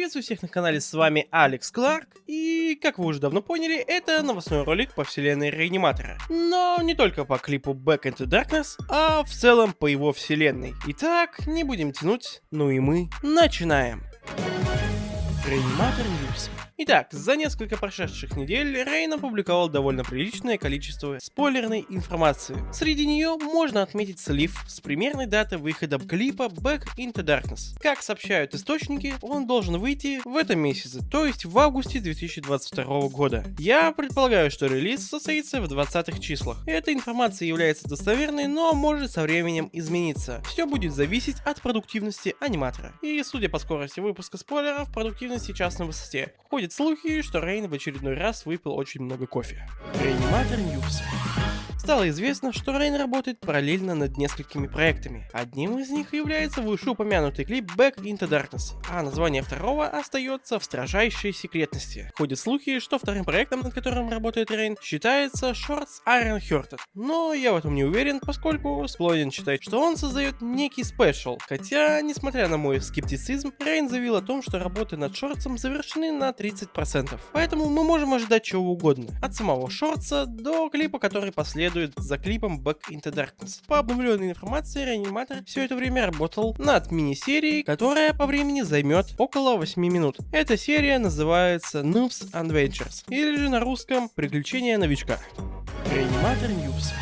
Приветствую всех на канале, с вами Алекс Кларк, и, как вы уже давно поняли, это новостной ролик по вселенной Реаниматора. Но не только по клипу Back into Darkness, а в целом по его вселенной. Итак, не будем тянуть, ну и мы начинаем. Реаниматор News. Итак, за несколько прошедших недель Рейн опубликовал довольно приличное количество спойлерной информации. Среди нее можно отметить слив с примерной даты выхода клипа Back into Darkness. Как сообщают источники, он должен выйти в этом месяце, то есть в августе 2022 года. Я предполагаю, что релиз состоится в 20-х числах. Эта информация является достоверной, но может со временем измениться. Все будет зависеть от продуктивности аниматора. И судя по скорости выпуска спойлеров, продуктивность сейчас на высоте. Ходят слухи, что Рейн в очередной раз выпил очень много кофе. Реаниматор News. Стало известно, что Рейн работает параллельно над несколькими проектами. Одним из них является вышеупомянутый клип Back into Darkness, а название второго остается в строжайшей секретности. Ходят слухи, что вторым проектом, над которым работает Рейн, считается Shorts Iron Hearted. Но я в этом не уверен, поскольку склонен считать, что он создает некий спешл. Хотя, несмотря на мой скептицизм, Рейн заявил о том, что работы над Шортсом завершены на 30%. Поэтому мы можем ожидать чего угодно. От самого Шортса до клипа, который последует за клипом Back into Darkness. По обновленной информации, Реаниматор все это время работал над мини-серией, которая по времени займет около 8 минут. Эта серия называется Noob's Adventures, или же на русском «Приключения новичка». Реаниматор News.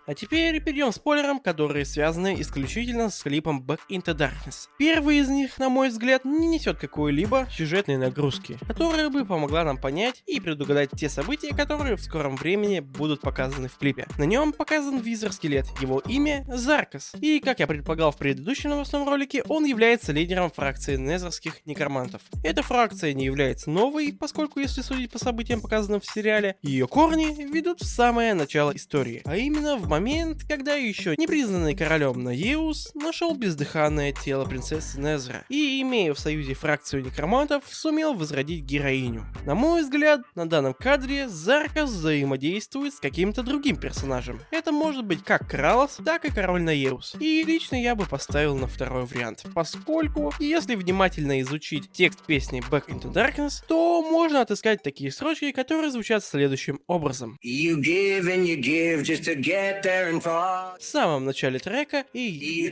А теперь перейдем к спойлерам, которые связаны исключительно с клипом Back into Darkness. Первый из них, на мой взгляд, не несет какой-либо сюжетной нагрузки, которая бы помогла нам понять и предугадать те события, которые в скором времени будут показаны в клипе. На нем показан визер-скелет, его имя Заркас, и, как я предполагал в предыдущем новостном ролике, он является лидером фракции незерских некромантов. Эта фракция не является новой, поскольку, если судить по событиям, показанным в сериале, ее корни ведут в самое начало истории, а именно в момент, когда еще не признанный королем Наеус нашел бездыханное тело принцессы Незера и, имея в союзе фракцию некромантов, сумел возродить героиню. На мой взгляд, на данном кадре Заркас взаимодействует с каким-то другим персонажем. Это может быть как Кралос, так и король Наеус. И лично я бы поставил на второй вариант, поскольку, если внимательно изучить текст песни Back into Darkness, то можно отыскать такие строчки, которые звучат следующим образом. You give and you give just to get в самом начале трека и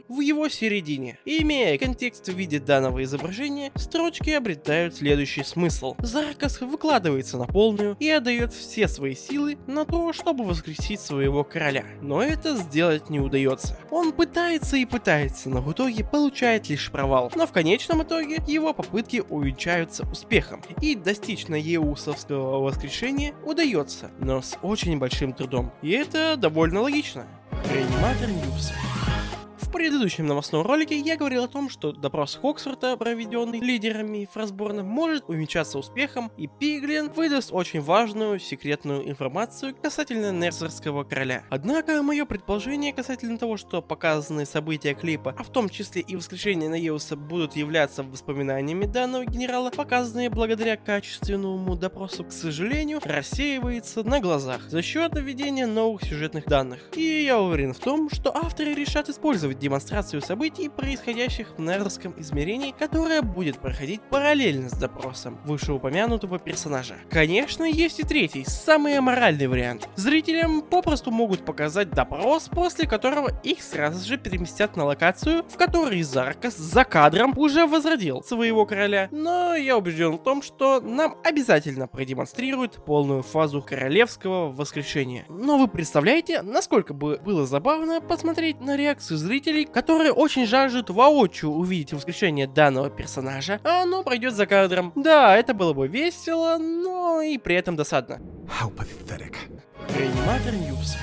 в его середине. Имея контекст в виде данного изображения, строчки обретают следующий смысл. Заркас выкладывается на полную и отдает все свои силы на то, чтобы воскресить своего короля. Но это сделать не удается. Он пытается и пытается, но в итоге получает лишь провал. Но в конечном итоге его попытки увенчаются успехом, и достичь наеусовского воскрешения удается, но с очень большим трудом. И это довольно логично. Реаниматор News. В предыдущем новостном ролике я говорил о том, что допрос Хоксворта, проведенный лидерами Фростборна, может увенчаться успехом, и Пиглин выдаст очень важную секретную информацию касательно Незерского короля. Однако мое предположение касательно того, что показанные события клипа, а в том числе и воскрешение Наеуса, будут являться воспоминаниями данного генерала, показанные благодаря качественному допросу, к сожалению, рассеивается на глазах за счет наведения новых сюжетных данных. И я уверен в том, что авторы решат использовать демонстрацию событий, происходящих в Незерском измерении, которая будет проходить параллельно с допросом вышеупомянутого персонажа. Конечно, есть и третий, самый аморальный вариант. Зрителям попросту могут показать допрос, после которого их сразу же переместят на локацию, в которой Заркас за кадром уже возродил своего короля. Но я убежден в том, что нам обязательно продемонстрируют полную фазу королевского воскрешения. Но вы представляете, насколько бы было забавно посмотреть на реакцию зрителей, которые очень жаждут воочию увидеть воскрешение данного персонажа, а оно пройдет за кадром. Да, это было бы весело, но и при этом досадно. Реаниматор News.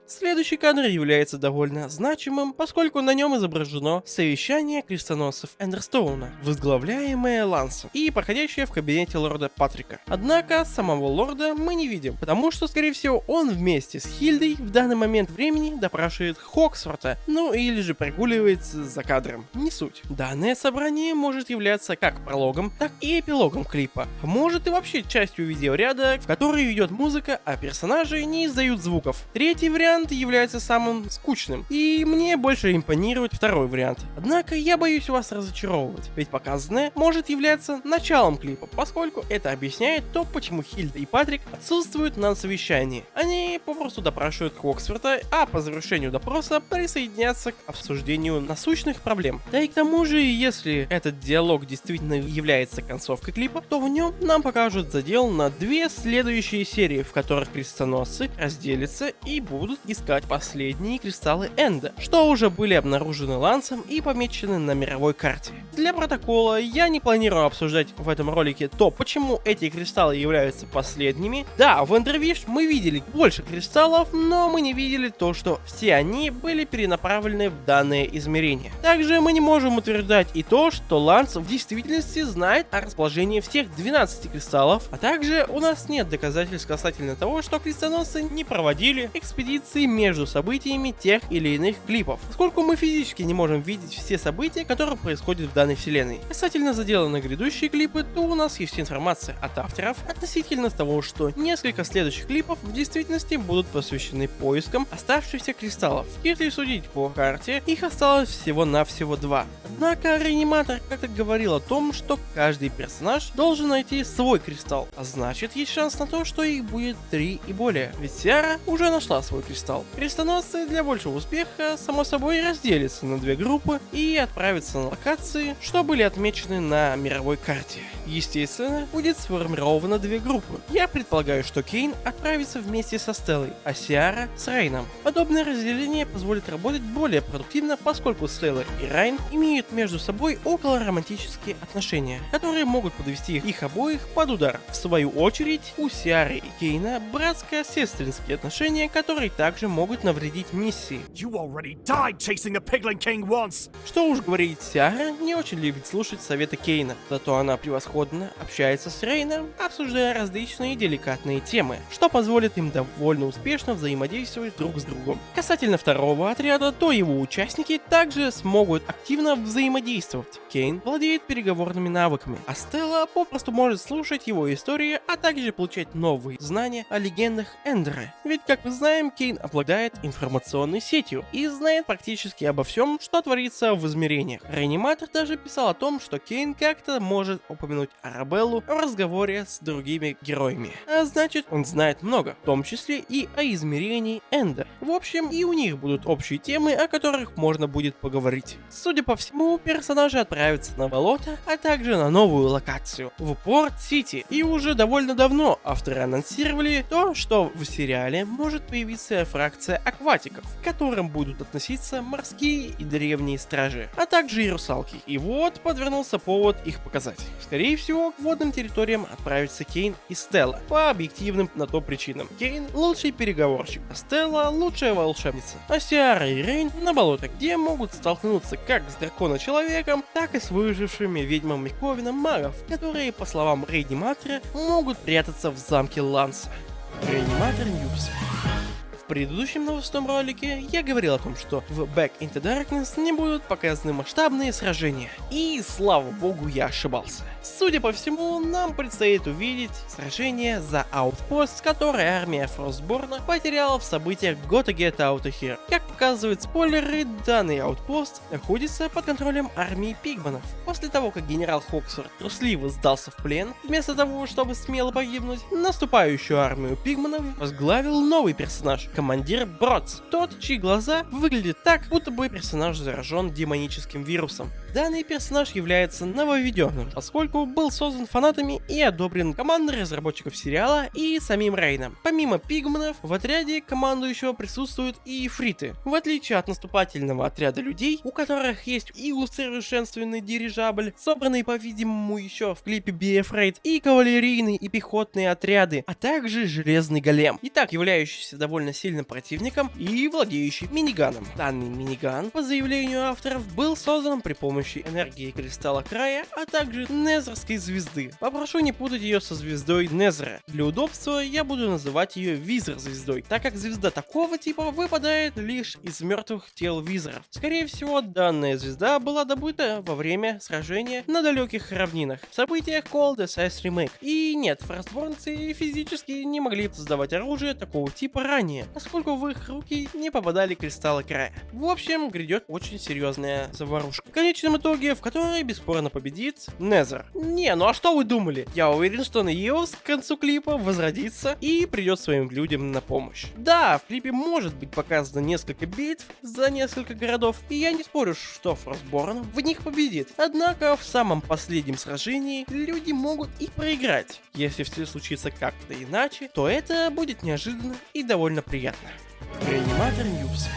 Следующий кадр является довольно значимым, поскольку на нем изображено совещание крестоносцев Эндерстоуна, возглавляемое Лансом, и проходящее в кабинете лорда Патрика. Однако самого лорда мы не видим, потому что, скорее всего, он вместе с Хильдой в данный момент времени допрашивает Хоксворта, ну или же прогуливается за кадром. Не суть. Данное собрание может являться как прологом, так и эпилогом клипа. Может и вообще частью видеоряда, в которой идет музыка, а персонажи не издают звуков. Третий вариант вариант является самым скучным, и мне больше импонирует второй вариант. Однако я боюсь вас разочаровывать, ведь показанное может являться началом клипа, поскольку это объясняет то, почему Хильда и Патрик отсутствуют на совещании. Они попросту допрашивают Хоксворта, а по завершению допроса присоединятся к обсуждению насущных проблем. Да и к тому же, если этот диалог действительно является концовкой клипа, то в нем нам покажут задел на две следующие серии, в которых крестоносцы разделятся и будут искать последние кристаллы Энда, что уже были обнаружены Лансом и помечены на мировой карте. Для протокола я не планирую обсуждать в этом ролике то, почему эти кристаллы являются последними. Да, в Эндервиш мы видели больше кристаллов, но мы не видели то, что все они были перенаправлены в данное измерение. Также мы не можем утверждать и то, что Ланс в действительности знает о расположении всех 12 кристаллов, а также у нас нет доказательств касательно того, что крестоносцы не проводили экспедиции между событиями тех или иных клипов, поскольку мы физически не можем видеть все события, которые происходят в данной вселенной. Касательно задела на грядущие клипы, то у нас есть информация от авторов относительно того, что несколько следующих клипов в действительности будут посвящены поискам оставшихся кристаллов. Если судить по карте, их осталось всего-навсего 2. Однако реаниматор как-то говорил о том, что каждый персонаж должен найти свой кристалл, а значит есть шанс на то, что их будет 3 и более, ведь Сиара уже нашла свой кристалл. Крестоносцы для большего успеха само собой разделятся на 2 группы и отправятся на локации, что были отмечены на мировой карте. Естественно, будет сформировано 2 группы. Я предполагаю, что Кейн отправится вместе со Стеллой, а Сиара с Райном. Подобное разделение позволит работать более продуктивно, поскольку Стелла и Райн имеют между собой около романтические отношения, которые могут подвести их обоих под удар. В свою очередь, у Сиары и Кейна братско-сестринские отношения, которые также могут навредить миссии. Что уж говорить, Сиара не очень любит слушать советы Кейна, зато она превосходно общается с Рейном, обсуждая различные деликатные темы, что позволит им довольно успешно взаимодействовать друг с другом. Касательно второго отряда, то его участники также смогут активно взаимодействовать. Кейн владеет переговорными навыками, а Стелла попросту может слушать его истории, а также получать новые знания о легендах Эндера. Ведь, как мы знаем, Кейн обладает информационной сетью и знает практически обо всем, что творится в измерениях. Реаниматор даже писал о том, что Кейн как-то может упомянуть Арабеллу в разговоре с другими героями. А значит, он знает много, в том числе и о измерении Энда. В общем, и у них будут общие темы, о которых можно будет поговорить. Судя по всему, персонажи отправятся на болото, а также на новую локацию, в Порт-Сити. И уже довольно давно авторы анонсировали то, что в сериале может появиться фракция акватиков, к которым будут относиться морские и древние стражи, а также и русалки. И вот подвернулся повод их показать. Скорее всего, к водным территориям отправятся Кейн и Стелла, по объективным на то причинам. Кейн лучший переговорщик, а Стелла лучшая волшебница. А Сиара и Рейн на болото, где могут столкнуться как с дракона-человеком, так и с выжившими ведьмами Ковина магов, которые, по словам Реаниматора, могут прятаться в замке Ланса. Реаниматор Ньюс. В предыдущем новостном ролике я говорил о том, что в Back into Darkness не будут показаны масштабные сражения. И слава богу, я ошибался. Судя по всему, нам предстоит увидеть сражение за аутпост, который армия Фростборна потеряла в событиях Gotta Get Out of Here. Как показывают спойлеры, данный аутпост находится под контролем армии пигманов. После того, как генерал Хоксворт трусливо сдался в плен, вместо того, чтобы смело погибнуть, наступающую армию пигманов возглавил новый персонаж, командир Бродс, тот, чьи глаза выглядят так, будто бы персонаж заражен демоническим вирусом. Данный персонаж является нововведенным, поскольку был создан фанатами и одобрен командой разработчиков сериала и самим Рейном. Помимо пигманов, в отряде командующего присутствуют и ифриты. В отличие от наступательного отряда людей, у которых есть и усовершенствованный дирижабль, собранный, по-видимому, еще в клипе Be Afraid, и кавалерийные и пехотные отряды, а также железный голем, итак являющийся довольно сильным противником и владеющий миниганом. Данный миниган, по заявлению авторов, был создан при помощи энергии кристалла края, а также Незерской звезды. Попрошу не путать ее со звездой Незера. Для удобства я буду называть ее Визер звездой, так как звезда такого типа выпадает лишь из мертвых тел визеров. Скорее всего, данная звезда была добыта во время сражения на далеких равнинах в событиях Cold SS Remake. И нет, фростборнцы физически не могли создавать оружие такого типа ранее. поскольку в их руки не попадали кристаллы края. В общем, грядет очень серьезная заварушка. В конечном итоге, в которой бесспорно победит Незер. Не, ну а что вы думали? Я уверен, что Неос к концу клипа возродится и придет своим людям на помощь. Да, в клипе может быть показано несколько битв за несколько городов, и я не спорю, что Frostborn в них победит. Однако в самом последнем сражении люди могут и проиграть. Если все случится как-то иначе, то это будет неожиданно и довольно приятно. Реаниматор Ньюс.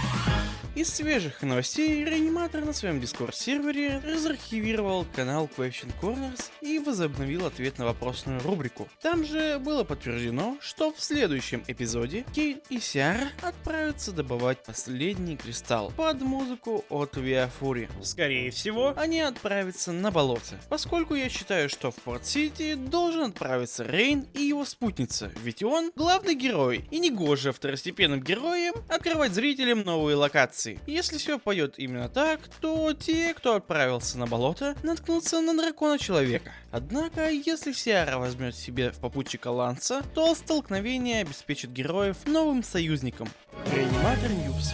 Из свежих новостей Реаниматор на своем Discord-сервере разархивировал канал Question Corners и возобновил ответ на вопросную рубрику. Там же было подтверждено, что в следующем эпизоде Кейн и Сиара отправятся добывать последний кристалл под музыку от Виафури. Скорее всего, они отправятся на болото, поскольку я считаю, что в Порт-Сити должен отправиться Рейн и его спутница, ведь он главный герой, и негоже второстепенным героям открывать зрителям новые локации. Если все пойдет именно так, то те, кто отправился на болото, наткнутся на дракона-человека. Однако, если Сиара возьмет себе в попутчика Ланса, то столкновение обеспечит героев новым союзником. Реаниматор Ньюс.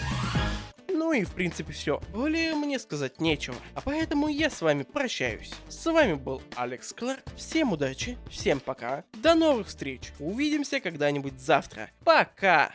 Ну и в принципе все. Более мне сказать нечего. А поэтому я с вами прощаюсь. С вами был Алекс Кларк. Всем удачи, всем пока. До новых встреч. Увидимся когда-нибудь завтра. Пока!